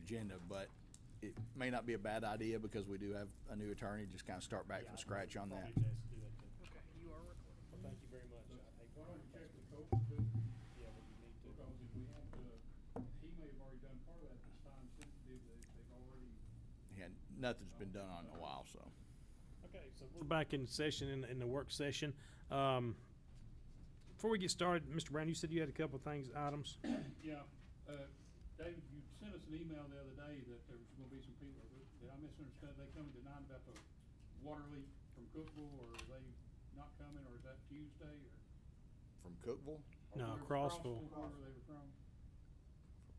agenda, but it may not be a bad idea because we do have a new attorney, just kind of start back from scratch on that. Probably best to do that too. Okay, you are recording. Well, thank you very much. Why don't you check with Coach too? Yeah, well, you need to. Because if we have he may have already done part of that this time sensitive, they've already. Yeah, nothing's been done on it in a while, so. Okay, so we're back in session, in the work session. Before we get started, Mr. Brown, you said you had a couple of items. Yeah, David, you sent us an email the other day that there was gonna be some people, did I misunderstand? They coming tonight about the water leak from Cookville, or are they not coming, or is that Tuesday, or? From Cookville? No, Or Crossville. Wherever they were from,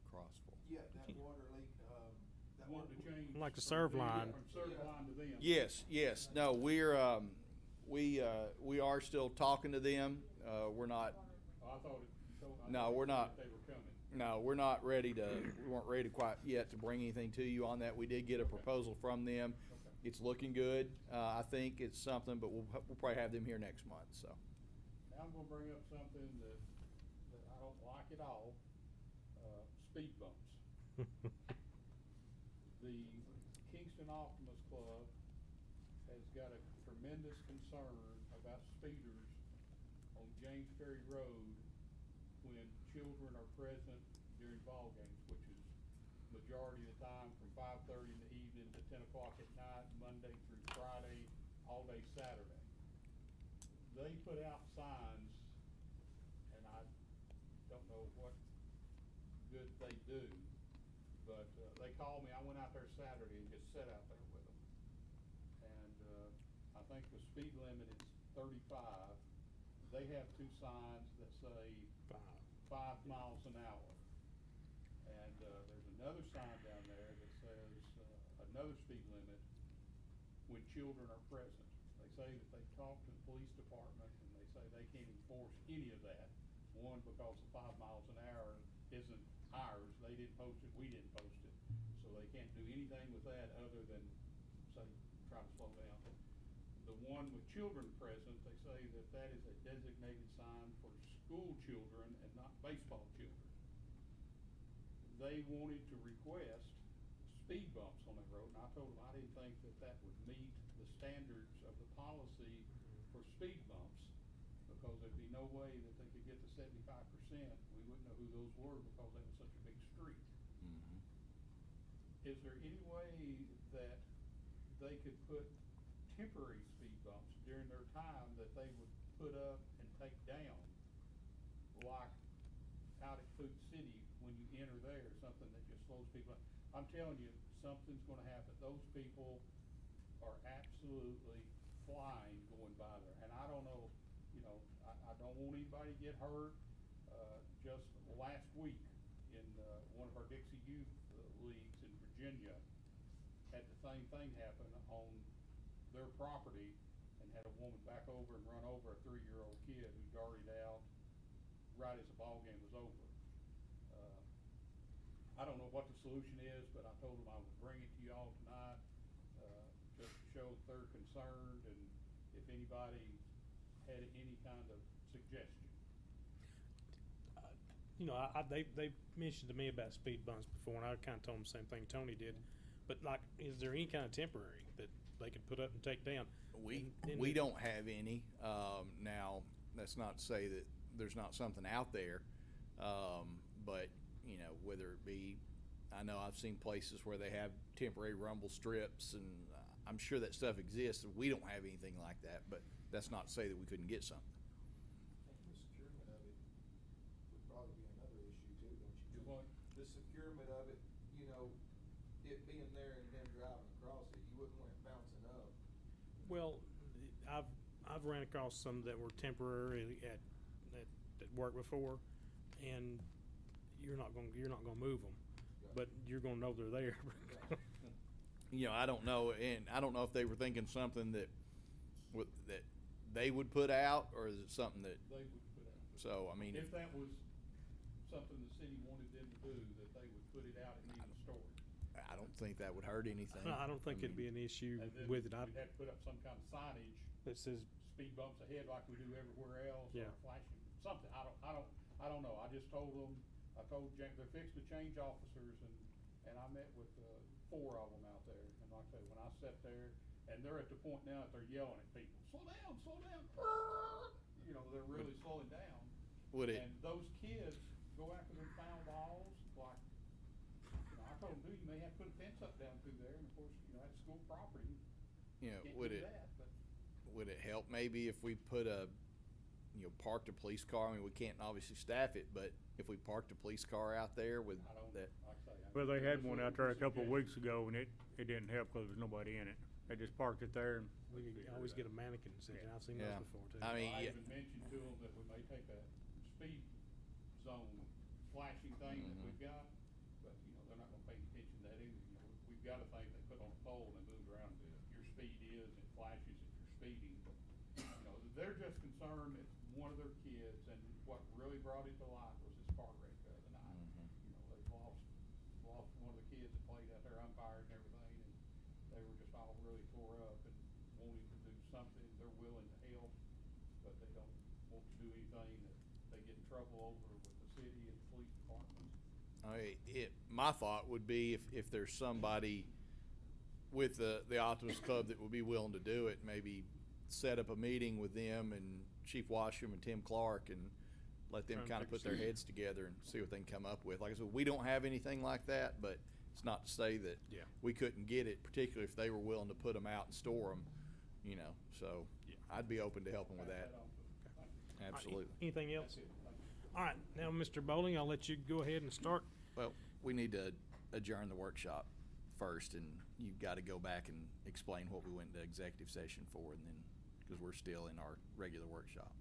Crossville. Yeah, that water leak, that wanted to change. Like the serve from- line. From serve line to them. Yes. No, we're, we are still talking to them. We're not, Oh, I thought it. No, we're not. They were coming. no, we're not ready to, we weren't ready to quite yet to bring anything to you on that. We did get a proposal from them. Okay. It's looking good. I think it's something, but we'll probably have them here next month, so. Now I'm gonna bring up something that I don't like at all, speed bumps. The Kingston Optimus Club has got a tremendous concern about speeders on James Ferry Road when children are present during ball games, which is majority of the time from 5:30 in the evening to 10 o'clock at night, Monday through Friday, all day Saturday. They put out signs, and I don't know what good they do, but they called me. I went out there Saturday and just sat out there with them. And I think the speed limit is 35. They have two signs that say 5 miles an hour. And there's another sign down there that says another speed limit when children are present. They say that they talked to the police department and they say they can't enforce any of that. One, because the 5 miles an hour isn't ours. They didn't post it, we didn't post it. So they can't do anything with that other than say, try to slow down. The one with children present, they say that that is a designated sign for school children and not baseball children. They wanted to request speed bumps on that road, and I told them I didn't think that that would meet the standards of the policy for speed bumps, because there'd be no way that they could get to 75%. We wouldn't know who those were because that was such a big street. Mhm. Is there any way that they could put temporary speed bumps during their time that they would put up and take down, like out at Food City when you enter there, something that just slows people up? I'm telling you, something's gonna happen. Those people are absolutely flying going by there. And I don't know, you know, I don't want anybody to get hurt. Just last week in one of our Dixie Youth leagues in Virginia, had the same thing happen on their property and had a woman back over and run over a 3-year-old kid who darted out right as the ball game was over. I don't know what the solution is, but I told them I would bring it to you all tonight, just to show that they're concerned and if anybody had any kind of suggestion. You know, they mentioned to me about speed bumps before, and I kind of told them the same thing Tony did. But like, is there any kind of temporary that they could put up and take down? We And don't have any. Now, that's not to say that there's not something out there, but you know, whether it be, I know I've seen places where they have temporary rumble strips, and I'm sure that stuff exists. We don't have anything like that, but that's not to say that we couldn't get something. the securement of it would probably be another issue too, don't you? Do what? The securement of it, you know, it being there and them driving across it, you wouldn't want it bouncing up. Well, I've ran across some that were temporary at work before, and you're not gonna move them, but you're gonna know they're there. You know, I don't know, and I don't know if they were thinking something that they would put out, or is it something that, They would put out. so, I mean. If that was something the city wanted them to do, that they would put it out and even store it. I don't think that would hurt anything. I don't think it'd be an issue And then with it. we'd have to put up some kind of signage, That says, speed bumps ahead like we do everywhere else, Yeah. or flashing, something. I don't know. I just told them, I told James, they're fixing to change officers, and and I met with, 4 of them out there, and like I say, when I sat there, and they're at the point now that they're yelling at people, slow down, slow down, you know, they're really slowing down. Would it, And those kids go after them foul balls, like, you know, I told them, dude, you may have to put a fence up down through there, and of course, you know, that's school property, you know, can't would do it, that, but. would it help maybe if we put a, you know, parked a police car? I mean, we can't obviously staff it, but if we parked a police car out there with I don't, that, like I say. Well, they had that's one what out there a we couple of suggest. weeks ago, and it didn't help because there was nobody in it. They just parked it there and. We could always get a mannequin sitting, I've seen Yeah. those before too. I mean, I yeah. even mentioned to them that we may take a speed zone flashing thing that Mhm. we've got, but, you know, they're not gonna pay attention to that either. You know, we've got a thing they put on a pole and it moves around to your speed is, it flashes if you're speeding. You know, they're just concerned it's one of their kids, and what really brought it to light was this car wreck the other night. Mhm. You know, they've lost one of the kids that played out there umpiring and everything, and they were just all really tore up and wanting to do something. They're willing to help, but they don't want to do anything that they get in trouble over with the city and the police department. my thought would be if there's somebody with the Optimus Club that would be willing to do it, maybe set up a meeting with them and Chief Washam and Tim Clark and let them Try and kind of figure put their something. heads together and see what they can come up with. Like I said, we don't have anything like that, but it's not to say that Yeah. we couldn't get it, particularly if they were willing to put them out and store them, you know, so Yeah. I'd be open to helping with Pass that. on to them. Thank you. All right, Absolutely. Anything That's else? it. Thank you. All right, now, Mr. Bowling, I'll let you go ahead and start. Well, we need to adjourn the workshop first, and you've got to go back and explain what we went into executive session for, and then, because we're still in our regular workshop.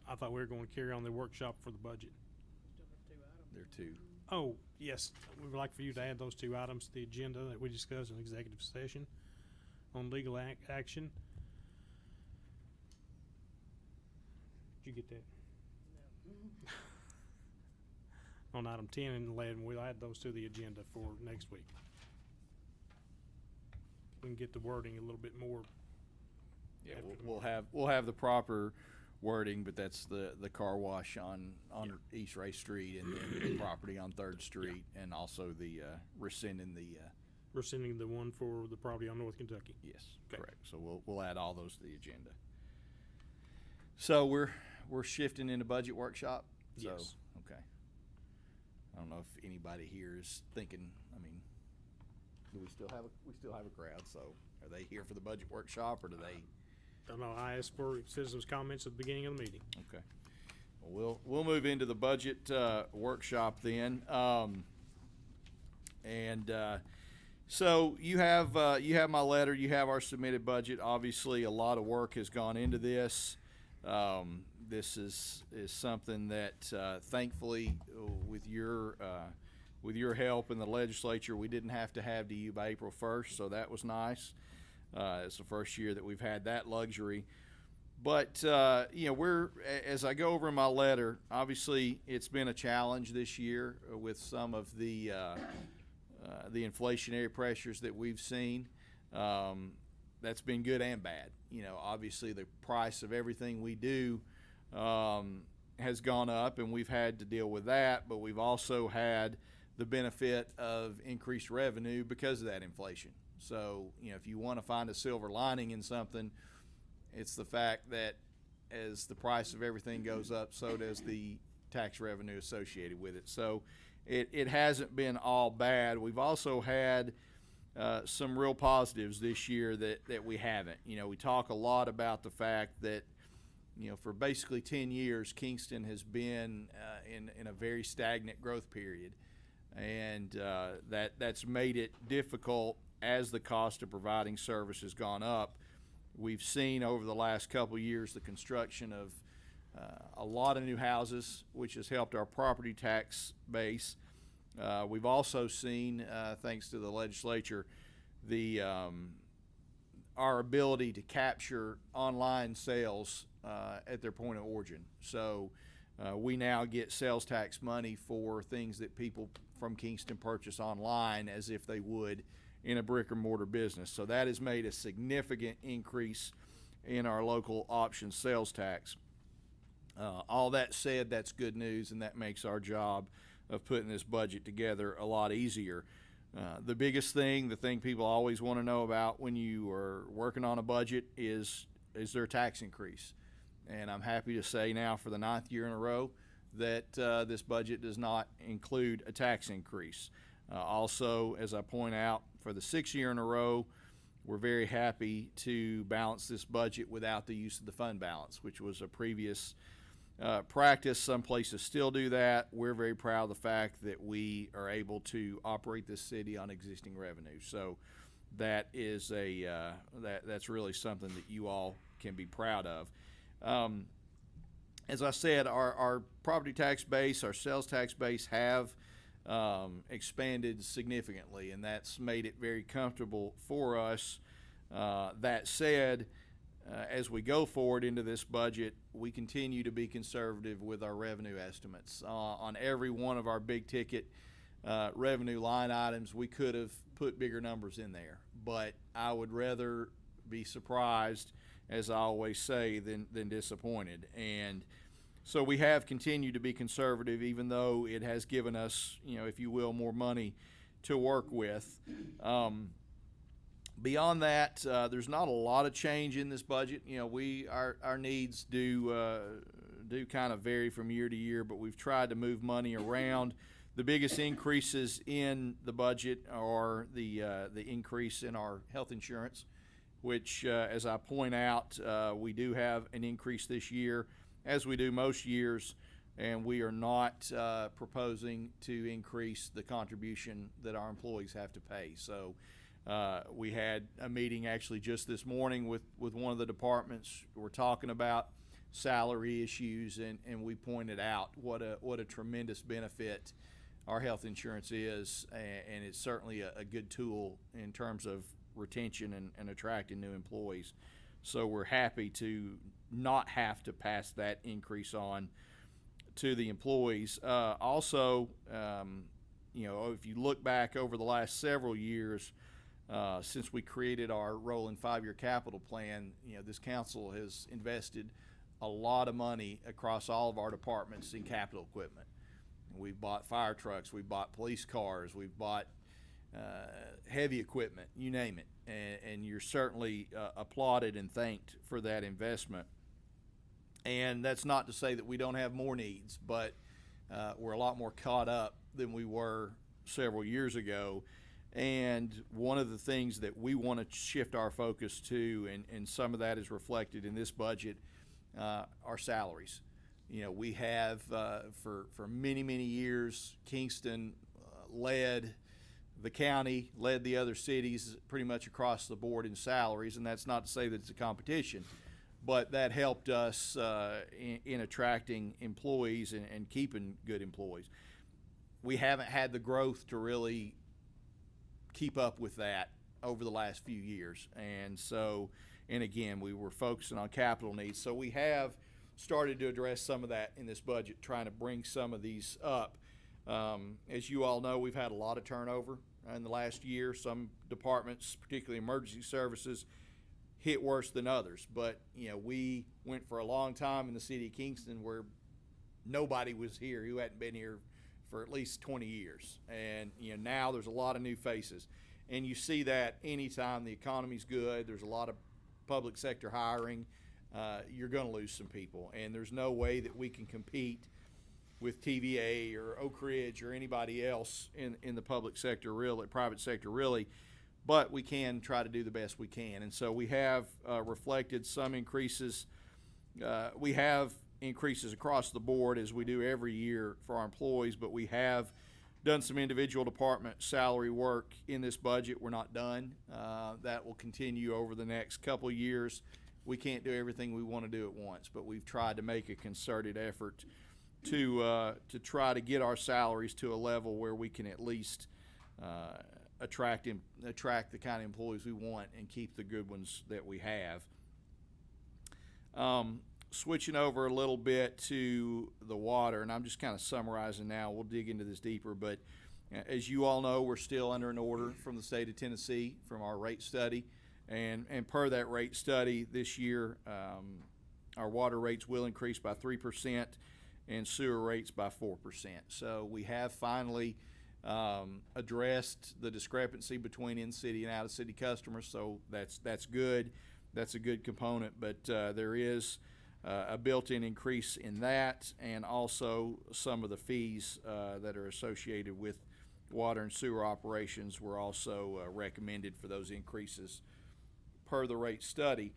I thought we were going to carry on the workshop for the budget. There are two. Oh, yes, we would like for you to add those 2 items to the agenda that we discussed in executive session on legal action. Did you get that? On item 10 and 11, we'll add those to the agenda for next week. We can get the wording a little bit more. Yeah, After we'll have the proper wording, but that's the car wash on East Ray Street, and then the property on Third Street, and also the rescinding the Rescinding the one for the property on North Kentucky. yes, Okay. correct. So we'll add all those to the agenda. So we're shifting into budget workshop. So, Yes. okay. I don't know if anybody here is thinking. I mean, do we still have a crowd? So are they here for the budget workshop, or do they? I don't know, I asked for citizens' comments at the beginning of the meeting. Okay. Well, we'll move into the budget workshop then. So you have my letter. You have our submitted budget. Obviously, a lot of work has gone into this. This is something that thankfully, with your help in the legislature, we didn't have to have to you by April 1st. So that was nice. It's the first year that we've had that luxury. But, you know, as I go over in my letter, obviously it's been a challenge this year with some of the inflationary pressures that we've seen. That's been good and bad. You know, obviously the price of everything we do has gone up, and we've had to deal with that, but we've also had the benefit of increased revenue because of that inflation. So, you know, if you want to find a silver lining in something, it's the fact that as the price of everything goes up, so does the tax revenue associated with it. So it hasn't been all bad. We've also had some real positives this year that we haven't. You know, we talk a lot about the fact that, you know, for basically 10 years, Kingston has been in a very stagnant growth period. And that's made it difficult as the cost of providing service has gone up. We've seen over the last couple of years the construction of a lot of new houses, which has helped our property tax base. We've also seen, thanks to the legislature, our ability to capture online sales at their point of origin. So we now get sales tax money for things that people from Kingston purchase online as if they would in a brick or mortar business. So that has made a significant increase in our local option sales tax. All that said, that's good news, and that makes our job of putting this budget together a lot easier. The biggest thing, the thing people always want to know about when you are working on a budget is there a tax increase? And I'm happy to say now for the 9th year in a row that this budget does not include a tax increase. Also, as I point out, for the 6th year in a row, we're very happy to balance this budget without the use of the fund balance, which was a previous practice. Some places still do that. We're very proud of the fact that we are able to operate this city on existing revenue. So that is that's really something that you all can be proud of. As I said, our property tax base, our sales tax base have expanded significantly, and that's made it very comfortable for us. That said, as we go forward into this budget, we continue to be conservative with our revenue estimates. On every one of our big ticket revenue line items, we could have put bigger numbers in there, but I would rather be surprised, as I always say, than disappointed. And so we have continued to be conservative, even though it has given us, if you will, more money to work with. Beyond that, there's not a lot of change in this budget. Our needs do kind of vary from year to year, but we've tried to move money around. The biggest increases in the budget are the increase in our health insurance, which, as I point out, we do have an increase this year, as we do most years, and we are not proposing to increase the contribution that our employees have to pay. So we had a meeting actually just this morning with one of the departments. We're talking about salary issues, and we pointed out what a tremendous benefit our health insurance is, and it's certainly a good tool in terms of retention and attracting new employees. So we're happy to not have to pass that increase on to the employees. Also, if you look back over the last several years, since we created our rolling 5-year capital plan, this council has invested a lot of money across all of our departments in capital equipment. We've bought fire trucks, we've bought police cars, we've bought heavy equipment, you name it, and you're certainly applauded and thanked for that investment. And that's not to say that we don't have more needs, but we're a lot more caught up than we were several years ago. And one of the things that we want to shift our focus to, and some of that is reflected in this budget, are salaries. We have, for many, many years, Kingston led the county, led the other cities pretty much across the board in salaries, and that's not to say that it's a competition, but that helped us in attracting employees and keeping good employees. We haven't had the growth to really keep up with that over the last few years, and again, we were focusing on capital needs, so we have started to address some of that in this budget, trying to bring some of these up. As you all know, we've had a lot of turnover in the last year. Some departments, particularly emergency services, hit worse than others. But, we went for a long time in the city of Kingston where nobody was here who hadn't been here for at least 20 years. And, now there's a lot of new faces. And you see that anytime the economy's good, there's a lot of public sector hiring. You're going to lose some people, and there's no way that we can compete with TVA or Oak Ridge or anybody else in the public sector, private sector, really. But we can try to do the best we can, and so we have reflected some increases. We have increases across the board, as we do every year for our employees, but we have done some individual department salary work in this budget. We're not done. That will continue over the next couple of years. We can't do everything we want to do at once, but we've tried to make a concerted effort to try to get our salaries to a level where we can at least attract the kind of employees we want and keep the good ones that we have. Switching over a little bit to the water, and I'm just kind of summarizing now. We'll dig into this deeper, but as you all know, we're still under an order from the state of Tennessee from our rate study. And per that rate study this year, our water rates will increase by 3% and sewer rates by 4%. So we have finally addressed the discrepancy between in-city and out-of-city customers, so that's good. That's a good component, but there is a built-in increase in that, and also some of the fees that are associated with water and sewer operations were also recommended for those increases per the rate study.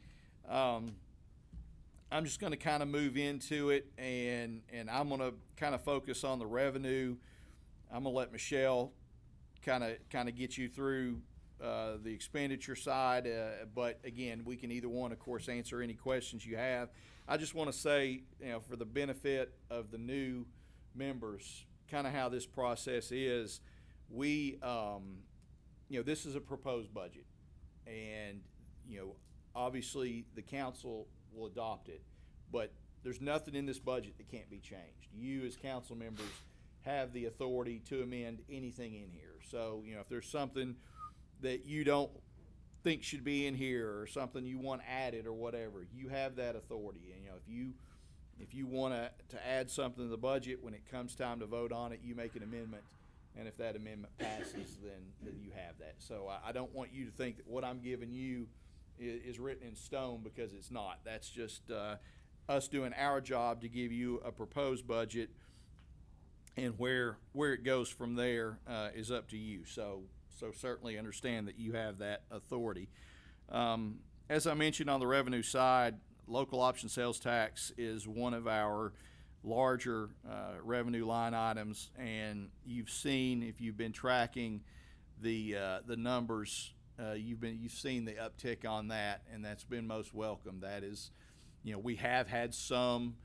I'm just going to kind of move into it, and I'm going to kind of focus on the revenue. I'm going to let Michelle kind of get you through the expenditure side, but again, we can either one, of course, answer any questions you have. I just want to say, for the benefit of the new members, kind of how this process is. We, this is a proposed budget, and obviously the council will adopt it, but there's nothing in this budget that can't be changed. You as council members have the authority to amend anything in here. So, if there's something that you don't think should be in here, or something you want added or whatever, you have that authority. And if you want to add something to the budget, when it comes time to vote on it, you make an amendment, and if that amendment passes, then you have that. So I don't want you to think that what I'm giving you is written in stone, because it's not. That's just us doing our job to give you a proposed budget, and where it goes from there is up to you. So certainly understand that you have that authority. As I mentioned, on the revenue side, local option sales tax is one of our larger revenue line items, and you've seen, if you've been tracking the numbers, you've seen the uptick on that, and that's been most welcome. That is, we have had some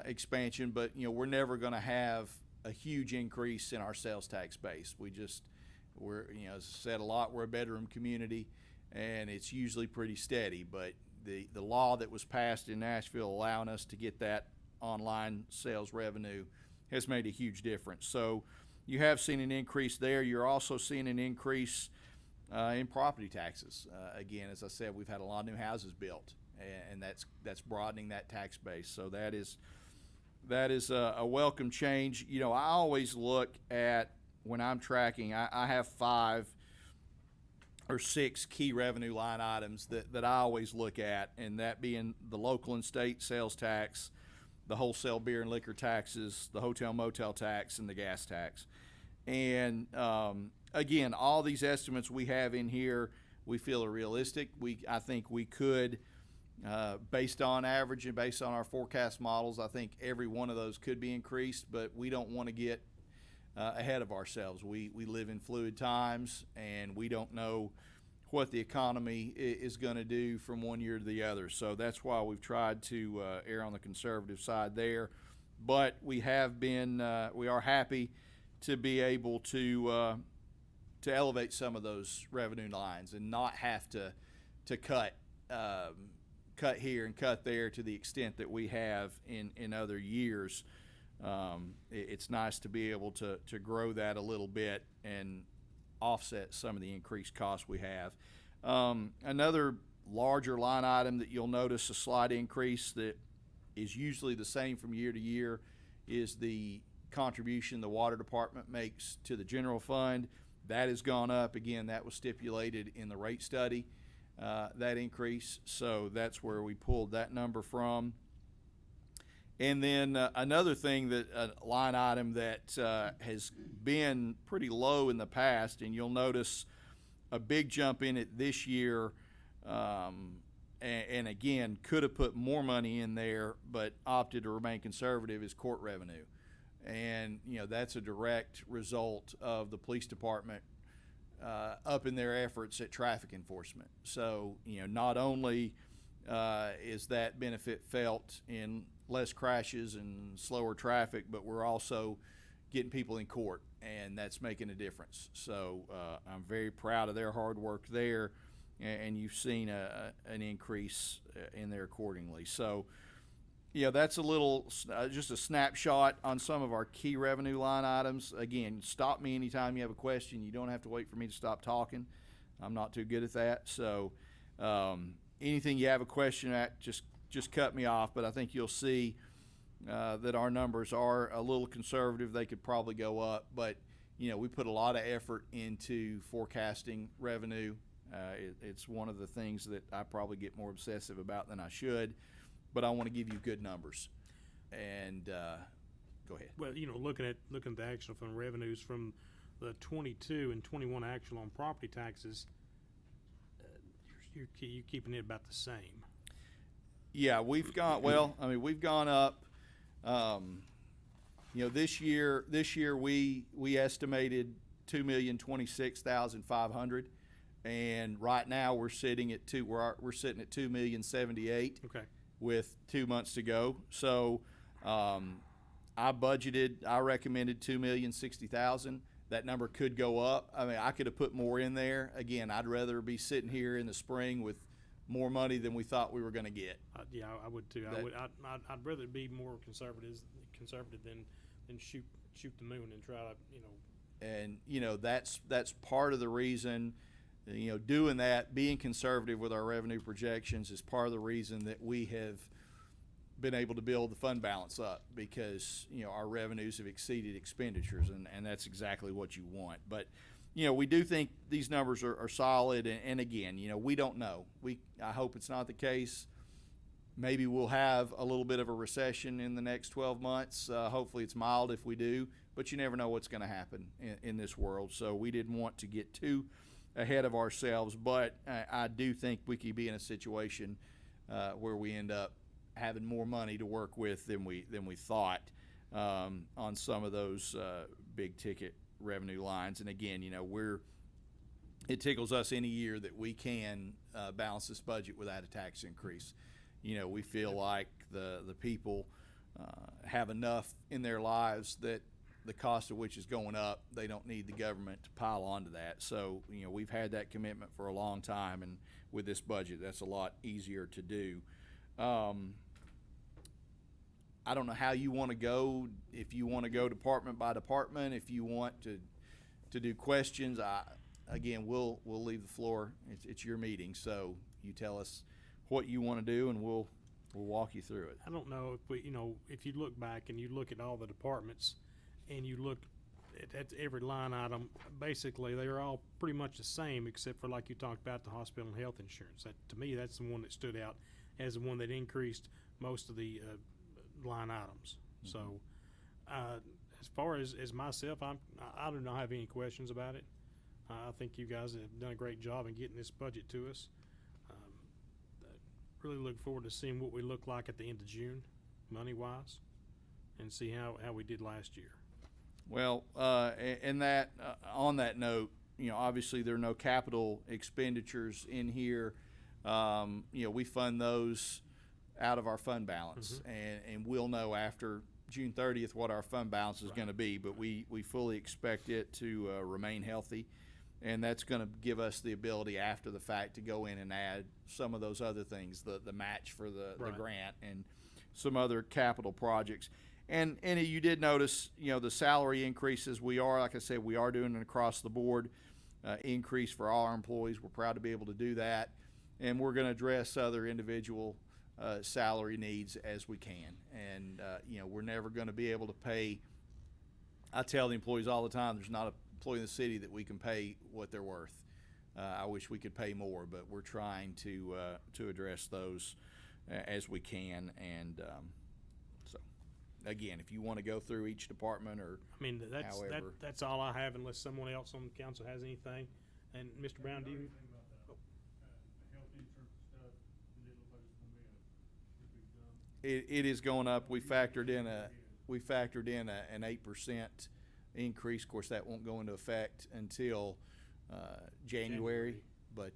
expansion, but we're never going to have a huge increase in our sales tax base. We're as I said a lot, we're a bedroom community, and it's usually pretty steady. But the law that was passed in Nashville allowing us to get that online sales revenue has made a huge difference. So you have seen an increase there. You're also seeing an increase in property taxes. Again, as I said, we've had a lot of new houses built, and that's broadening that tax base. So that is a welcome change. I always look at, when I'm tracking, I have 5 or 6 key revenue line items that I always look at, and that being the local and state sales tax, the wholesale beer and liquor taxes, the hotel motel tax, and the gas tax. And again, all these estimates we have in here, we feel are realistic. I think we could, based on average and based on our forecast models, I think every one of those could be increased, but we don't want to get ahead of ourselves. We live in fluid times, and we don't know what the economy is going to do from one year to the other. So that's why we've tried to err on the conservative side there. But we are happy to be able to elevate some of those revenue lines and not have to cut here and cut there to the extent that we have in other years. It's nice to be able to grow that a little bit and offset some of the increased costs we have. Another larger line item that you'll notice a slight increase that is usually the same from year to year is the contribution the water department makes to the general fund. That has gone up. Again, that was stipulated in the rate study, that increase. So that's where we pulled that number from. And then another thing, that a line item that has been pretty low in the past, and you'll notice a big jump in it this year, and again, could have put more money in there, but opted to remain conservative, is court revenue. And, that's a direct result of the police department up in their efforts at traffic enforcement. So, not only is that benefit felt in less crashes and slower traffic, but we're also getting people in court, and that's making a difference. So I'm very proud of their hard work there, and you've seen an increase in there accordingly. So that's a little, just a snapshot on some of our key revenue line items. Again, stop me anytime you have a question. You don't have to wait for me to stop talking. I'm not too good at that. So anything you have a question at, just cut me off, but I think you'll see that our numbers are a little conservative. They could probably go up, but we put a lot of effort into forecasting revenue. It's one of the things that I probably get more obsessive about than I should, but I want to give you good numbers. And go ahead. Well, looking at the actual fund revenues from the 22 and 21 actual on property taxes, you're keeping it about the same. Yeah, we've gone up. This year we estimated 2,026,500, and right now we're sitting at 2,078,000. Okay. With 2 months to go. So I recommended 2,060,000. That number could go up. I mean, I could have put more in there. Again, I'd rather be sitting here in the spring with more money than we thought we were going to get. Yeah, I would too. I'd rather be more conservative than shoot the moon and try to, And that's part of the reason. Doing that, being conservative with our revenue projections is part of the reason that we have been able to build the fund balance up, because our revenues have exceeded expenditures, and that's exactly what you want. But we do think these numbers are solid, and again, we don't know. I hope it's not the case. Maybe we'll have a little bit of a recession in the next 12 months. Hopefully it's mild if we do, but you never know what's going to happen in this world. So we didn't want to get too ahead of ourselves, but I do think we could be in a situation where we end up having more money to work with than we thought on some of those big ticket revenue lines. And again, it tickles us any year that we can balance this budget without a tax increase. We feel like the people have enough in their lives that the cost of which is going up, they don't need the government to pile onto that. So, we've had that commitment for a long time, and with this budget, that's a lot easier to do. I don't know how you want to go, if you want to go department by department, if you want to do questions. Again, we'll leave the floor. It's your meeting, so you tell us what you want to do, and we'll walk you through it. I don't know if if you look back and you look at all the departments and you look at every line item, basically they're all pretty much the same, except for, like you talked about, the hospital and health insurance. To me, that's the one that stood out as the one that increased most of the line items. Mm-hmm. So as far as myself, I do not have any questions about it. I think you guys have done a great job in getting this budget to us. Really look forward to seeing what we look like at the end of June, money-wise, and see how we did last year. Well, on that note, obviously there are no capital expenditures in here. We fund those out of our fund balance, mm-hmm. and we'll know after June 30th what our fund balance is going to be, but we fully expect it to remain healthy. And that's going to give us the ability after the fact to go in and add some of those other things, the match for the grant and some other capital projects. And you did notice, the salary increases. Like I said, we are doing an across the board increase for all our employees. We're proud to be able to do that. And we're going to address other individual salary needs as we can. And, we're never going to be able to pay. I tell the employees all the time, there's not a employee in the city that we can pay what they're worth. I wish we could pay more, but we're trying to address those as we can. And so, again, if you want to go through each department or that's all I have, unless someone else on the council has anything. And Mr. Brown, do you? It is going up. We factored in an 8% increase. Of course, that won't go into effect until January. But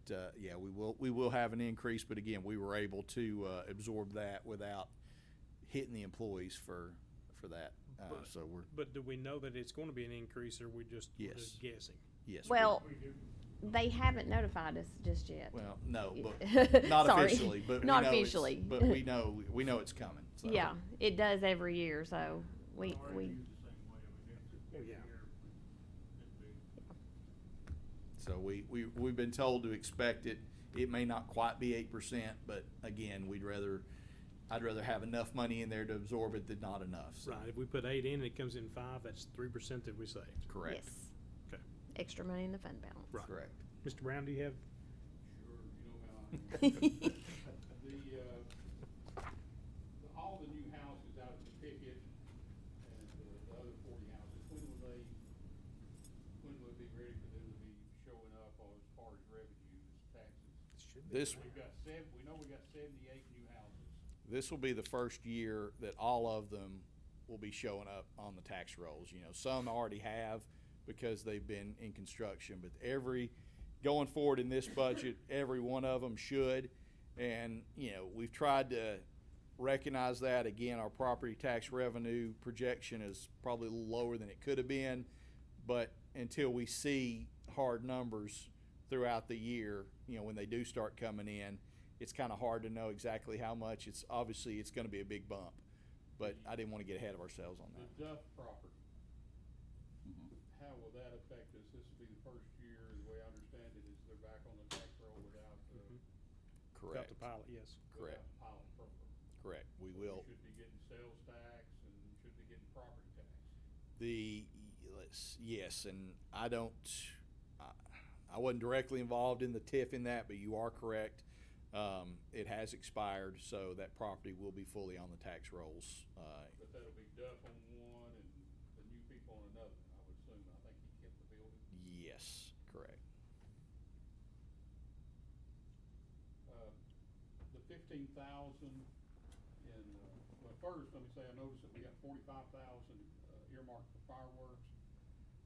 we will have an increase. But again, we were able to absorb that without hitting the employees for that. But do we know that it's going to be an increase, or we just guessing? Yes. Well, they haven't notified us just yet. Well, no, but not Sorry. officially. But not officially. But we know it's coming. So. Yeah, it does every year. So we. Oh, yeah. So we've been told to expect it. It may not quite be 8%, but again, I'd rather have enough money in there to absorb it than not enough. So. Right. If we put 8 in and it comes in 5, that's 3% that we save. Correct. Yes. extra money in the fund balance. Right. Correct. Mr. Brown, do you have? Sure, you know how I am. All the new houses out at the Pickett and the other 40 houses, when will it be ready for them to be showing up as far as revenues, taxes? This, We know we got 78 new houses. this will be the first year that all of them will be showing up on the tax rolls. You know, some already have because they've been in construction, but going forward in this budget, every one of them should. And, you know, we've tried to recognize that. Again, our property tax revenue projection is probably a little lower than it could have been, but until we see hard numbers throughout the year, you know, when they do start coming in, it's kind of hard to know exactly how much. It's obviously it's going to be a big bump, but I didn't want to get ahead of ourselves on that. The Duff property, how will that affect us? This will be the first year, the way I understand it, is they're back on the tax roll without the, Correct. Got the pilot, yes. Correct. without the pilot program. Correct. We So will. Should be getting sales tax and should be getting property tax. Yes, and I wasn't directly involved in the TIF in that, but you are correct. It has expired, so that property will be fully on the tax rolls. But that'll be Duff on one and the new people on another, I would assume. I think he kept the building. Yes, correct. The 15,000 in, well, first, let me say, I noticed that we got 45,000 earmarked for fireworks,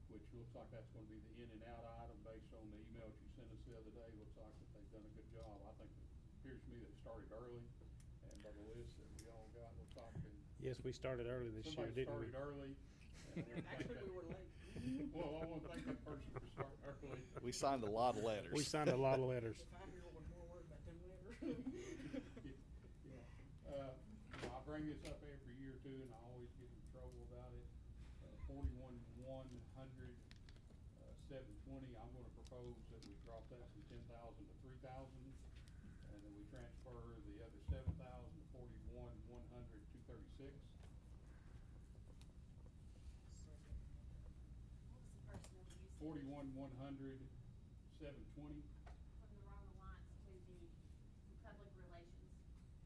which looks like that's gonna be the in and out item based on the email that you sent us the other day. Looks like that they've done a good job. I think it appears to me that it started early, and by the list that we all got, looks like, and Yes, we started early this year, somebody didn't we? started early. and I wanna thank that- we were late. Well, I wanna thank that person for starting early. We signed a lot of letters. We signed a lot of letters. The 5-year-old was more worried about them letters. I bring this up every year too, and I always get in trouble about it. 41,100, 720, I'm gonna propose that we drop that from 10,000 to 3,000, and then we transfer the other 7,000 to 41,100, 236. What was the first number you said? 41,100, 720, From the Roma Alliance to the public relations.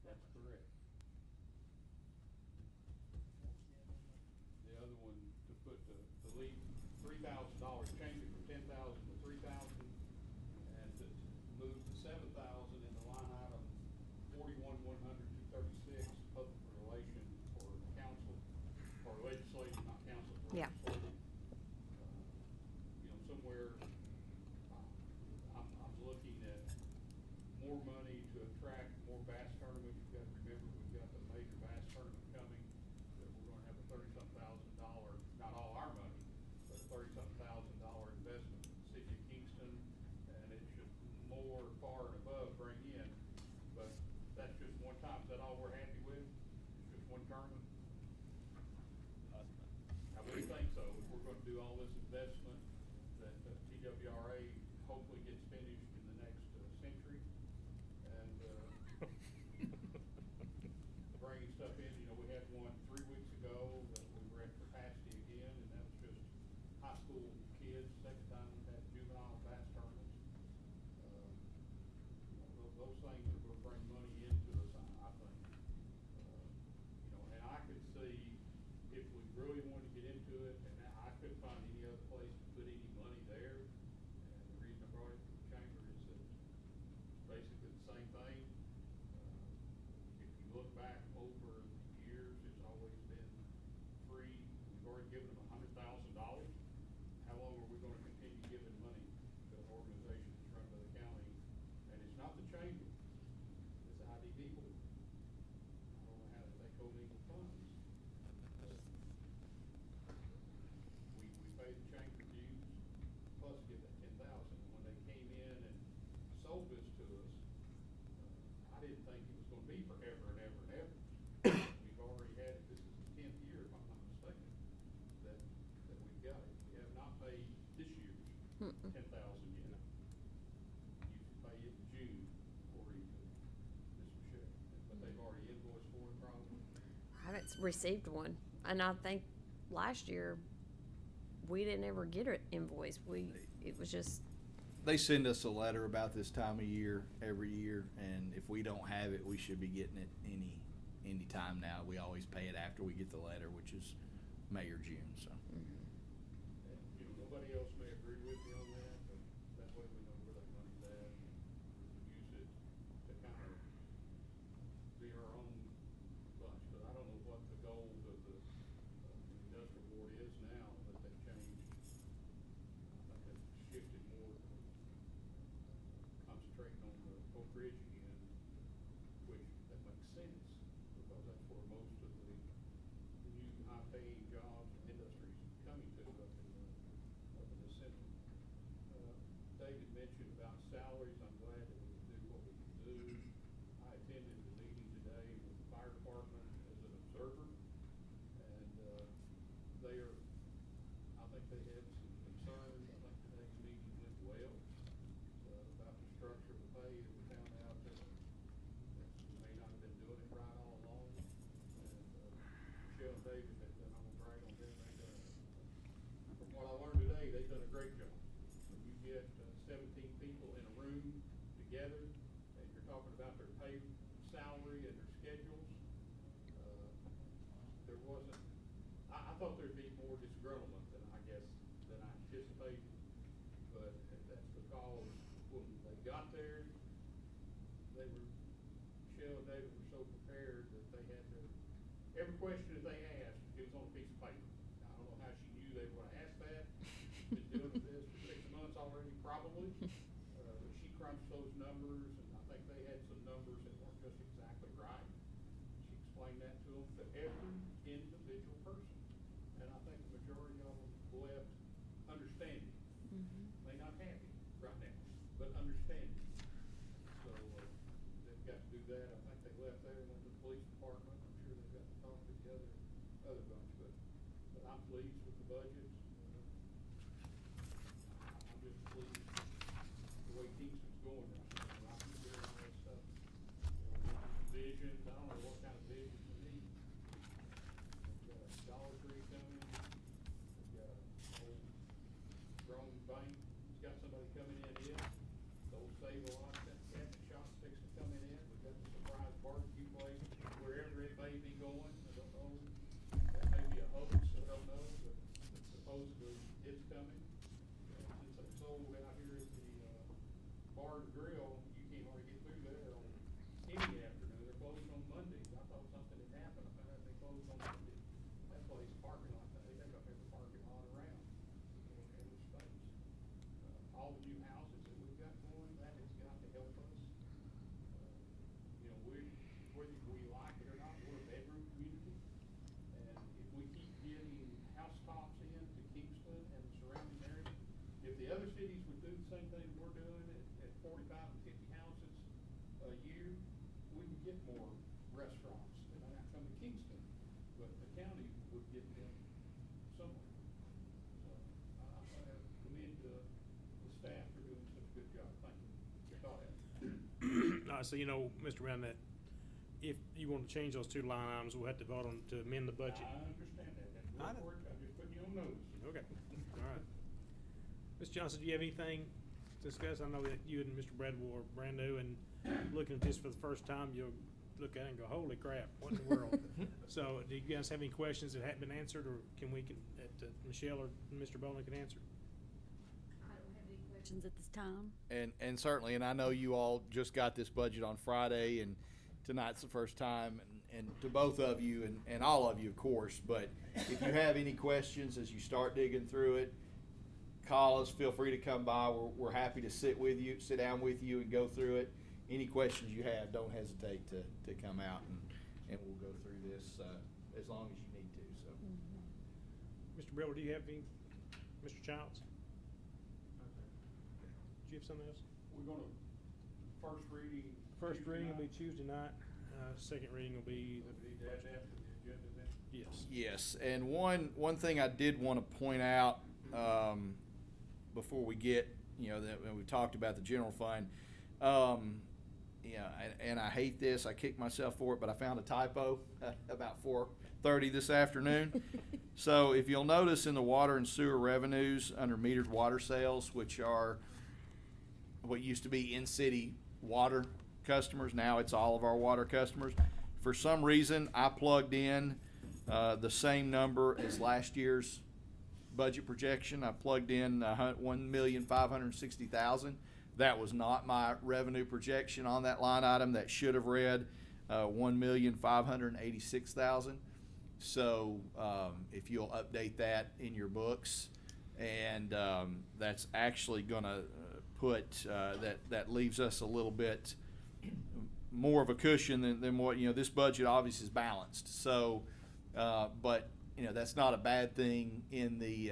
that's correct. The other one, to put the leave $3,000, change it from 10,000 to 3,000, and to move the 7,000 in the line item 41,100, 236, public relations for council, or legislative, not council, for Yeah. legislative. You know, somewhere, I'm looking at more money to attract more bass tournaments. You've got to remember, we've got the major bass tournament coming, that we're gonna have a $30-something thousand, not all our money, but a $30-something thousand investment in the city of Kingston, and it should more far and above bring in, but that's just one time. Is that all we're happy with? It's just one tournament? I wouldn't think so. If we're gonna do all this investment, that TWRA hopefully gets finished in the next century, and bringing stuff in, you know, we had one 3 weeks ago that we were at capacity again, and that was just high school kids. Second time we've had juvenile bass tournaments. You know, those things are gonna bring money into us, I think. You know, and I could see if we really wanted to get into it, and I couldn't find any other place to put any money there. And the reason I brought it to the chamber is that it's basically the same thing. If you look back over the years, it's always been free. We've already given them $100,000. How long are we gonna continue giving money to an organization that's run by the county? And it's not the chamber, it's the IDB board. I don't know how they commingle funds. We pay the chamber dues, plus give that 10,000. When they came in and sold this to us, I didn't think it was gonna be forever and ever and ever. We've already had it, this is the 10th year, if I'm not mistaken, that we've got it. We have not paid this year's 10,000 yet. You can pay it in June, according to Ms. Michelle, but they've already invoiced for it probably. I haven't received one, and I think last year we didn't ever get an invoice. it was just, They send us a letter about this time of year every year, and if we don't have it, we should be getting it any time now. We always pay it after we get the letter, which is May or June, so. And, you know, nobody else may agree with me on that, but that way we know where that money's at, and we use it to kind of be our own bunch, but I don't know what the goal of the industrial board is now that they've changed. I think they've shifted more to concentrating on the Oak Ridge again, which that makes sense, because that's where most of the new high-paying jobs and industries coming to up in the center. David mentioned about salaries. I'm glad that we can do what we can do. I attended the meeting today with the fire department as an observer, and they are, I think they had some concerns. I think today's meeting went well about the structure of the pay that we found out that we may not have been doing it right all along. And Michelle and David have done, I'm gonna brag on them, they've done, from what I learned today, they've done a great job. When you get 17 people in a room together, and you're talking about their pay, salary, and their schedules, there wasn't, I thought there'd be more disgruntlement than I anticipated, but that's because when they got there, they were, Michelle and David were so prepared that they had their, every question that they asked, it was on a piece of paper. Now, I don't know how she knew they were gonna ask that, been doing this for 6 months already, probably. But she crunched those numbers, and I think they had some numbers that weren't just exactly right. She explained that to them, to every individual person. And I think the majority of them left understanding. May not happy right now, but understanding. So, they've got to do that. I think they left there and went to the police department. I'm sure they've got to talk to the other bunch, but I'm pleased with the budget. I'm just pleased the way Kingston's going right now. I keep hearing all that stuff. Visions, I don't know what kind of visions we need. We've got a Dollar Tree coming, we've got a old grown bank, it's got somebody coming in it. The old Save-A-Lot, that cabinet shop's fixing to come in. We've got the surprise barbecue place, wherever it may be going, I don't know. That may be a hoax, I don't know, but supposedly it's coming. Since they sold out here at the bar and grill, you can't hardly get through there on any afternoon. They're closed on Mondays. I thought something had happened. I found out they closed on Monday. That place parking lot, they take up every parking lot around in the space. All the new houses that we've got going, that has got to help us. You know, whether we like it or not, we're a bedroom community. And if we keep getting housetops into Kingston and the surrounding area, if the other cities would do the same thing we're doing at 45 and 50 houses a year, we would get more restaurants. They might not come to Kingston, but the county would get them somewhere. So I commend the staff for doing such a good job. Thank you. That's all I have. So, you know, Mr. Brown, that if you want to change those 2 line items, we'll have to vote on to amend the budget. I understand that. I That's know. work. I'm just putting you on notice. Okay, all right. Ms. Johnson, do you have anything to discuss? I know that you and Mr. Bradwell are brand new, and looking at this for the first time, you'll look at it and go, holy crap, what in the world? So, do you guys have any questions that haven't been answered, or Michelle or Mr. Bowling can answer? I don't have any questions at this time. And certainly, and I know you all just got this budget on Friday, and tonight's the first time, and to both of you, and all of you, of course, but if you have any questions as you start digging through it, call us, feel free to come by. We're happy to sit down with you and go through it. Any questions you have, don't hesitate to come out, and we'll go through this as long as you need to, so. Mr. Brewer, do you have any? Mr. Childs? Do you have something else? We're gonna, first reading. First Tuesday reading will be night. Tuesday night. Second reading will be That's after the agenda then? yes. Yes, and one thing I did want to point out before we get, that when we talked about the general fund, and I hate this, I kicked myself for it, but I found a typo about 12:30 this afternoon. So if you'll notice in the water and sewer revenues under metered water sales, which are what used to be in-city water customers, now it's all of our water customers. For some reason, I plugged in the same number as last year's budget projection. I plugged in 1,560,000. That was not my revenue projection on that line item. That should have read 1,586,000. So if you'll update that in your books, and that's actually going to put that leaves us a little bit more of a cushion than what, this budget obviously is balanced. So, but that's not a bad thing in the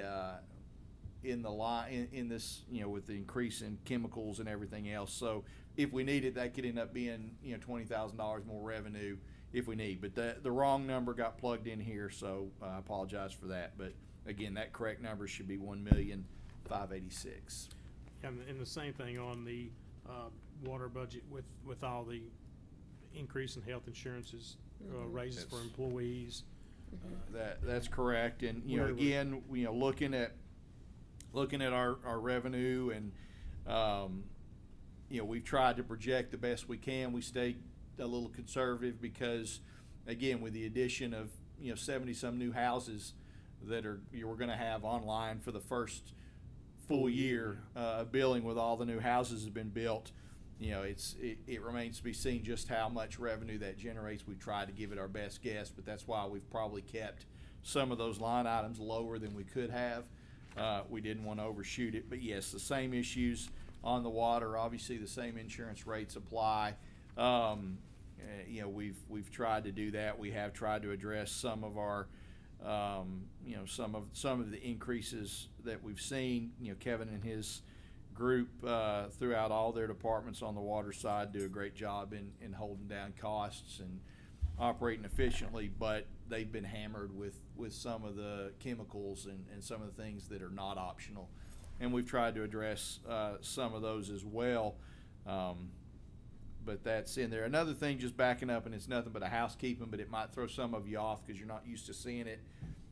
line in this, with the increase in chemicals and everything else. So if we need it, that could end up being $20,000 more revenue if we need. But the wrong number got plugged in here, so I apologize for that. But again, that correct number should be 1,586,000. And the same thing on the water budget with all the increase in health insurances, raises for employees. That's correct. And Where- again, looking at our revenue, and we've tried to project the best we can. We stayed a little conservative because, again, with the addition of 70 some new houses that we're going to have online for the first full year of billing, with all the new houses have been built. It remains to be seen just how much revenue that generates. We tried to give it our best guess, but that's why we've probably kept some of those line items lower than we could have. We didn't want to overshoot it, but yes, the same issues on the water. Obviously, the same insurance rates apply. We've tried to do that. We have tried to address some of our, some of the increases that we've seen. Kevin and his group throughout all their departments on the water side do a great job in holding down costs and operating efficiently, but they've been hammered with some of the chemicals and some of the things that are not optional. And we've tried to address some of those as well. But that's in there. Another thing, just backing up, and it's nothing but a housekeeping, but it might throw some of you off because you're not used to seeing it.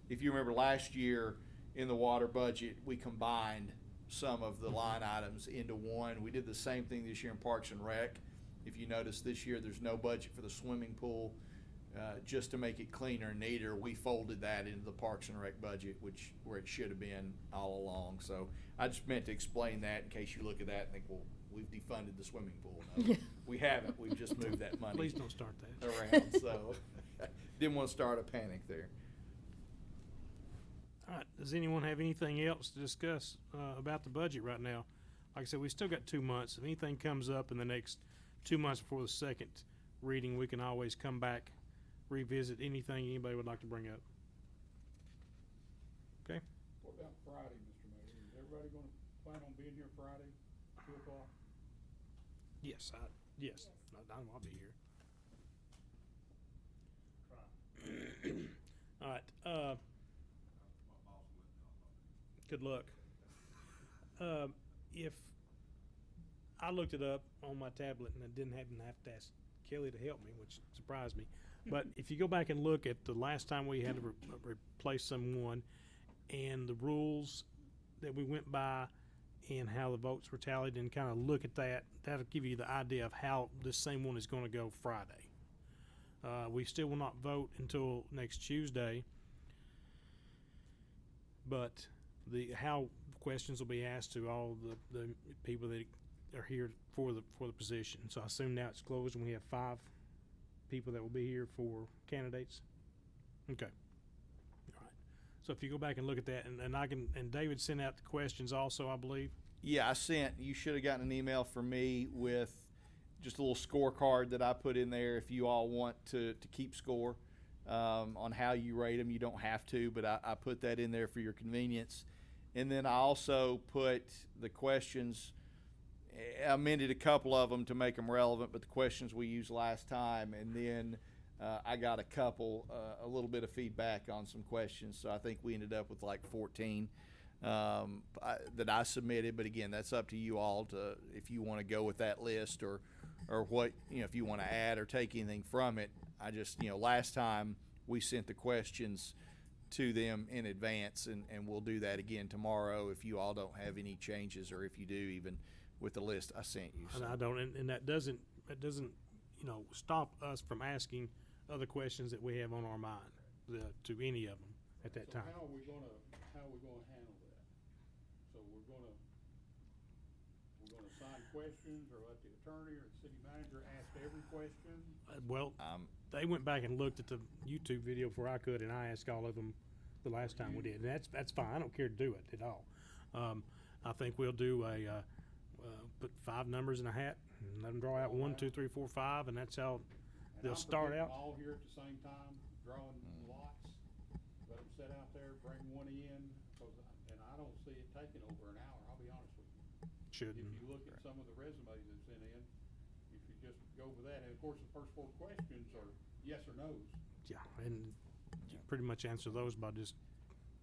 If you remember last year in the water budget, we combined some of the line items into one. We did the same thing this year in Parks and Rec. If you notice, this year there's no budget for the swimming pool. Just to make it cleaner and neater, we folded that into the Parks and Rec budget, where it should have been all along. So I just meant to explain that in case you look at that and think, well, we've defunded the swimming pool. No, we haven't. We've just moved that money Please don't start that. around. So didn't want to start a panic there. All right, does anyone have anything else to discuss about the budget right now? Like I said, we still got 2 months. If anything comes up in the next 2 months before the second reading, we can always come back, revisit anything anybody would like to bring up. Okay? What about Friday, Mr. Mayor? Is everybody gonna plan on being here Friday, 2 o'clock? Yes, yes, I'll be here. All right, good luck. If I looked it up on my tablet and I didn't have to ask Kelly to help me, which surprised me. But if you go back and look at the last time we had to replace someone and the rules that we went by and how the votes were tallied, and kind of look at that, that'll give you the idea of how this same one is going to go Friday. We still will not vote until next Tuesday, but how questions will be asked to all the people that are here for the position. So I assume now it's closed and we have 5 people that will be here for candidates. Okay. All right. So if you go back and look at that, and David sent out the questions also, I believe. Yeah, you should have gotten an email from me with just a little scorecard that I put in there. If you all want to keep score on how you rate them, you don't have to, but I put that in there for your convenience. And then I also put the questions, I amended a couple of them to make them relevant, but the questions we used last time, and then I got a little bit of feedback on some questions, so I think we ended up with like 14 that I submitted. But again, that's up to you all to, if you want to go with that list, or what, if you want to add or take anything from it. I just, last time we sent the questions to them in advance, and we'll do that again tomorrow if you all don't have any changes, or if you do, even with the list I sent you. And So- I don't, and that doesn't, stop us from asking other questions that we have on our mind, to any of them at that So time. how are we gonna handle that? So we're gonna assign questions, or let the attorney or the city manager ask every question? Well, Um, they went back and looked at the YouTube video before I could, and I asked all of them the last time we did, and that's fine. I don't care to do it at all. I think we'll do put 5 numbers in a hat and let them draw out 1, 2, 3, 4, 5, and that's how And they'll I'm start predicting out. all here at the same time, drawing lots, let them sit out there, bring one in, and I don't see it taking over an hour, I'll be honest with you. Shouldn't. If you look at some of the resumes that's sent in, if you just go with that, and of course, the first 4 questions are yes or no's. Yeah, and you pretty much answer those by just,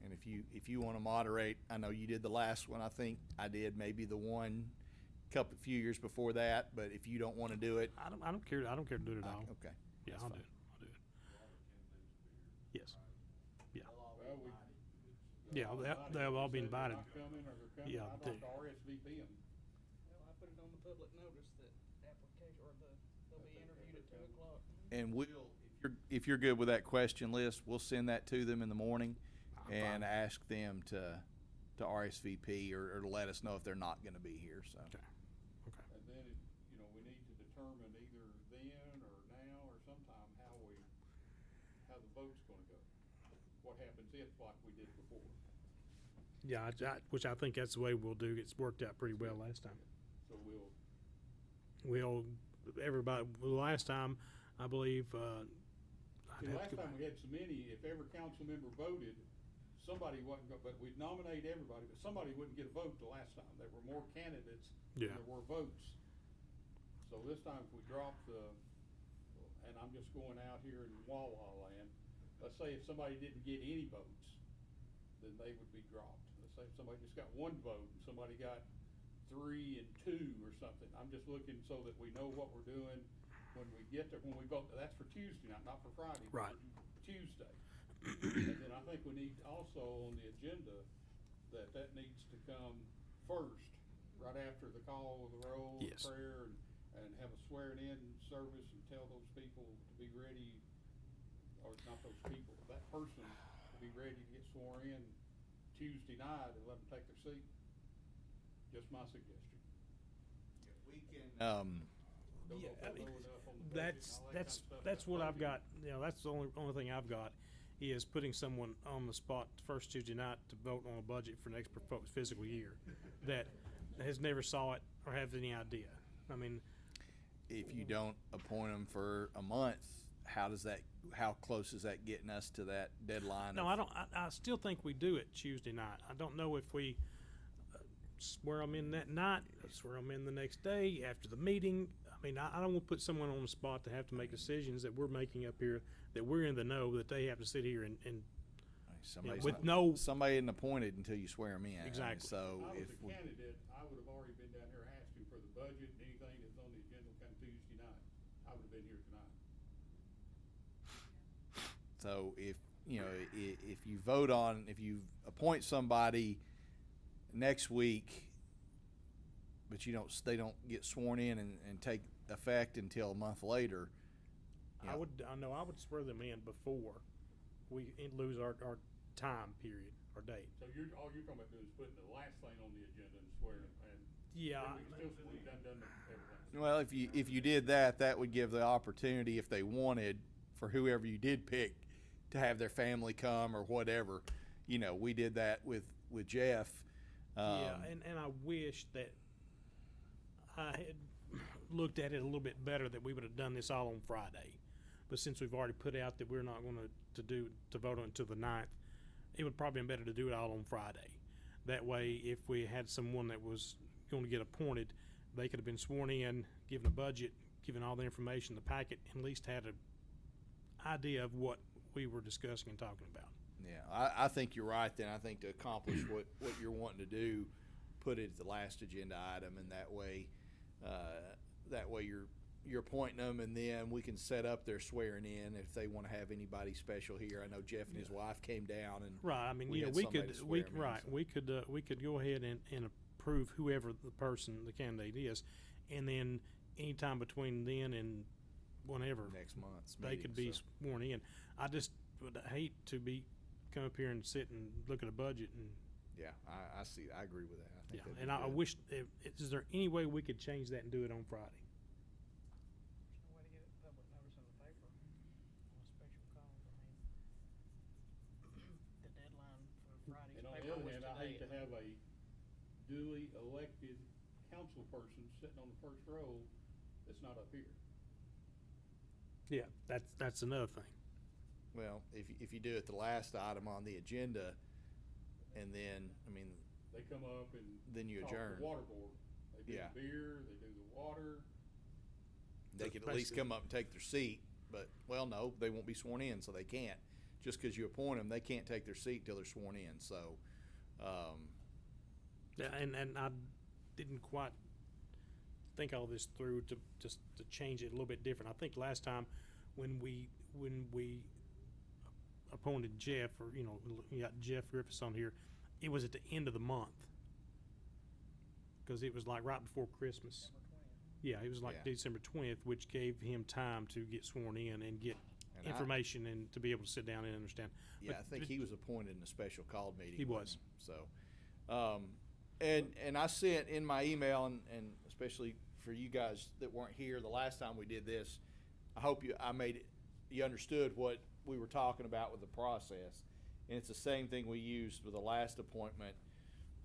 And if you want to moderate, I know you did the last one. I think I did maybe the one few years before that. But if you don't want to do it, I don't care to do it at all. okay. Yeah, that's I'll fine. do it. Yes. Yeah. Well, Yeah, they'll all be invited. Not coming, or they're coming, Yeah, I'd they- like to RSVP them. Well, I put it on the public notice that application, or they'll be interviewed at 2:00. And if you're good with that question list, we'll send that to them in the morning and ask them to RSVP or to let us know if they're not going to be here. So. Okay. Okay. And then, we need to determine either then or now or sometime how the vote's gonna go. What happens if, like we did before. Yeah, which I think that's the way we'll do. It's worked out pretty well last time. So we'll, Last time, I believe, see, last time we had so many, if every council member voted, somebody wasn't, but we'd nominate everybody, but somebody wouldn't get a vote the last time. There were more candidates than Yeah. there were votes. So this time, if we drop and I'm just going out here in Wawa land, let's say if somebody didn't get any votes, then they would be dropped. Let's say if somebody just got 1 vote and somebody got 3 and 2 or something. I'm just looking so that we know what we're doing when we get there, when we vote. That's for Tuesday night, not for Friday. but Right. for Tuesday. And then I think we need also on the agenda that needs to come first, right after the call of the roll, Yes. prayer, and have a swearing in service and tell those people to be ready, or not those people, that person to be ready to get sworn in Tuesday night and let them take their seat. Just my suggestion. We can. Don't know if Yeah, I they mean, know enough on the budget and that's all that kind of stuff. that's what I've got. That's the only thing I've got is putting someone on the spot the first Tuesday night to vote on a budget for next fiscal year that has never saw it or have any idea. I mean, If you don't appoint them for a month, how close is that getting us to that deadline? no, I don't. I still think we do it Tuesday night. I don't know if we swear them in that night, swear them in the next day after the meeting. I mean, I don't want to put someone on the spot to have to make decisions that we're making up here, that we're in the know, that they have to sit here and Somebody's with not- no- somebody isn't appointed until you swear them in. Exactly. So If I was if a we, candidate, I would have already been down here asking for the budget and anything that's on the agenda come Tuesday night. I would have been here tonight. so if you vote on, if you appoint somebody next week, but they don't get sworn in and take effect until a month later. I would swear them in before we lose our time period or date. So all you're talking about doing is putting the last thing on the agenda and swearing it, and Yeah, then we can still done everything. Well, if you did that, that would give the opportunity, if they wanted, for whoever you did pick, to have their family come or whatever. We did that with Jeff. yeah, and I wish that I had looked at it a little bit better, that we would have done this all on Friday. But since we've already put out that we're not going to vote on until the 9th, it would probably be better to do it all on Friday. That way, if we had someone that was going to get appointed, they could have been sworn in, given a budget, given all the information, the packet, and at least had an idea of what we were discussing and talking about. Yeah, I think you're right then. I think to accomplish what you're wanting to do, put it at the last agenda item, and that way you're you're appointing them, and then we can set up their swearing in if they want to have anybody special here. I know Jeff and his wife came down and Right, I mean, we you know, had we somebody could, to we, swear 'em in, right, so. we could go ahead and approve whoever the person, the candidate is, and then anytime between then and whenever, next month's they meeting, could be so. sworn in. I just would hate to come up here and sit and look at a budget and, Yeah, I see. I agree with that. I think yeah, that'd be and I good. wish, is there any way we could change that and do it on Friday? There's no way to get it public notice in the paper on a special call. I mean, the deadline for Friday's And on the paper other was hand, I today. hate to have a duly elected council person sitting on the first row that's not up here. Yeah, that's another thing. Well, if you do it the last item on the agenda, and then, I mean, They come up and then you talk to adjourn. the water board. They do Yeah. the beer, they do the water. They could at least Basically. come up and take their seat, but, well, no, they won't be sworn in, so they can't. Just because you appoint them, they can't take their seat till they're sworn in, so, Yeah, and I didn't quite think all this through to just to change it a little bit different. I think last time when we appointed Jeff, or you know, you got Jeff Griffiths on here, it was at the end of the month because it was like right before Christmas. Yeah, it was like Yeah. December 20th, which gave him time to get sworn in and get and I- information and to be able to sit down and understand. Yeah, But- I think but- he was appointed in a special called meeting. He wasn't was. he? So, and I sent in my email, and especially for you guys that weren't here the last time we did this, I hope you understood what we were talking about with the process. And it's the same thing we used with the last appointment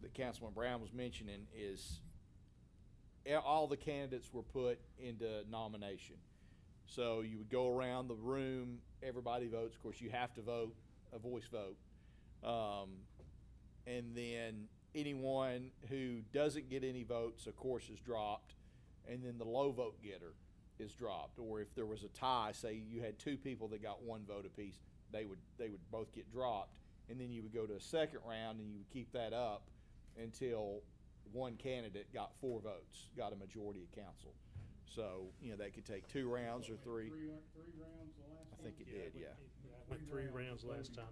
that Councilman Brown was mentioning is all the candidates were put into nomination. So you would go around the room, everybody votes. Of course, you have to vote, a voice vote. And then anyone who doesn't get any votes, of course, is dropped. And then the low vote getter is dropped. Or if there was a tie, say you had two people that got one vote apiece, they would both get dropped. And then you would go to a second round and you would keep that up until one candidate got 4 votes, got a majority of council. So, you know, that could take 2 rounds or 3. Three rounds the last time? I think it did, yeah. Went 3 rounds last time.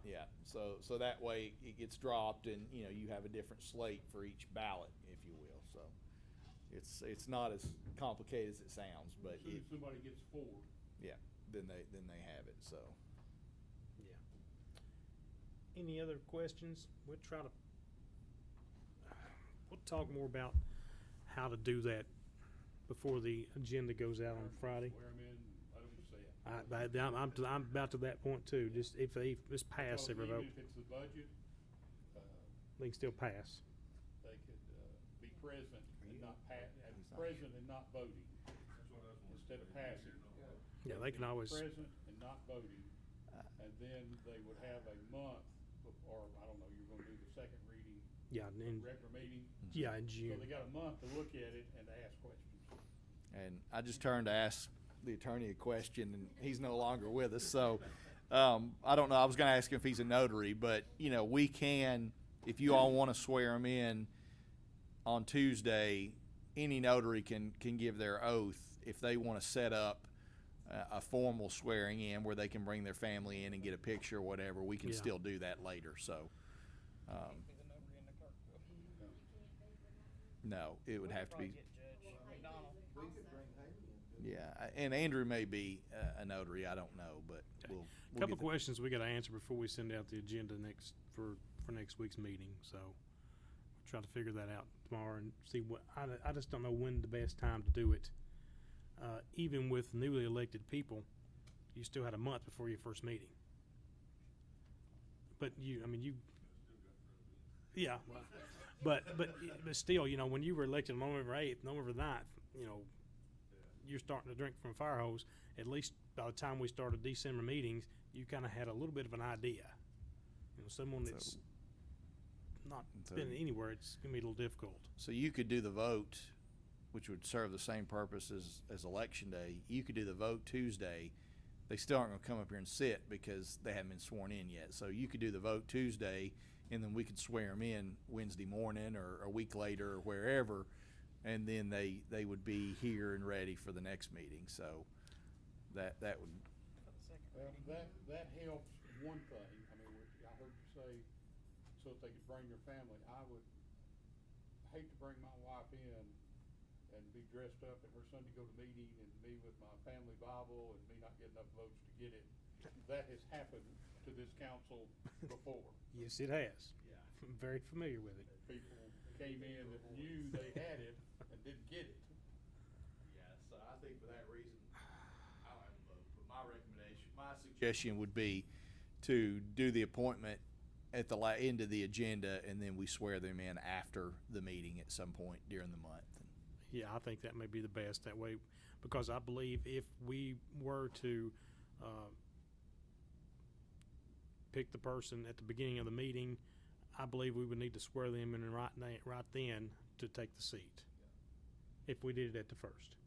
Yeah, so that way it gets dropped and, you know, you have a different slate for each ballot, if you will, so. It's not as complicated as it sounds, but As soon as somebody gets 4. yeah, then they have it, so. Yeah. Any other questions? We'll talk more about how to do that before the agenda goes out on Friday. Swear 'em in, let 'em say it. I'm about to that point too. Just if they just pass Because every vote, even if it's the budget, they can still pass. they could, be present and not present and not voting, instead of passing. Yeah, they can always. Present and not voting, and then they would have a month, or, I don't know, you're gonna do the second reading, Yeah, and regular meeting. yeah, in So June. they got a month to look at it and to ask questions. And I just turned to ask the attorney a question, and he's no longer with us, so, I don't know, I was gonna ask him if he's a notary, but, you know, we can, if you all wanna swear him in on Tuesday, any notary can give their oath if they wanna set up a formal swearing in where they can bring their family in and get a picture or whatever, we can Yeah. still do that later, so. Can't be the notary in the clerk book. No, it would have to be, Probably get Judge McDonald. We could bring Haley in too. yeah, and Andrew may be a notary, I don't know, but we'll Couple get the- questions we got to answer before we send out the agenda for next week's meeting. So we'll try to figure that out tomorrow and see what I just don't know when the best time to do it. Even with newly elected people, you still had a month before your first meeting. But yeah, but still, you know, when you were elected on November 8th, November 9th, you know, you're starting to drink from a fire hose. At least by the time we started December meetings, you kind of had a little bit of an idea. You know, someone that's not So- been anywhere, it's gonna be a little difficult. So you could do the vote, which would serve the same purpose as election day. You could do the vote Tuesday. They still aren't gonna come up here and sit because they haven't been sworn in yet. So you could do the vote Tuesday, and then we could swear them in Wednesday morning or a week later or wherever. and then they would be here and ready for the next meeting, so that would, For the second Well, reading. that helps one thing, I mean, I heard you say, so if they could bring their family, I would hate to bring my wife in and be dressed up in her Sunday go to meeting and me with my family Bible and me not get enough votes to get it. That has happened to this council before. Yes, it has. Yeah. I'm very familiar with it. People came in that knew they had it and didn't get it. yeah, so I think for that reason, I don't have a vote, but my recommendation, my suggestion would be to do the appointment at the end of the agenda, and then we swear them in after the meeting at some point during the month. Yeah, I think that may be the best that way, because I believe if we were to pick the person at the beginning of the meeting, I believe we would need to swear them in right then to take the seat. If we did it at the first.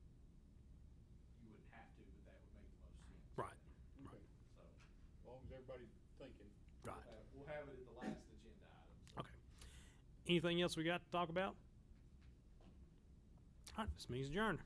You wouldn't have to, but that would make the most sense. Right. Okay. So, As long as everybody's thinking. Right. we'll have it at the last agenda item. So. Okay. Anything else we got to talk about? All right, this meeting's adjourned.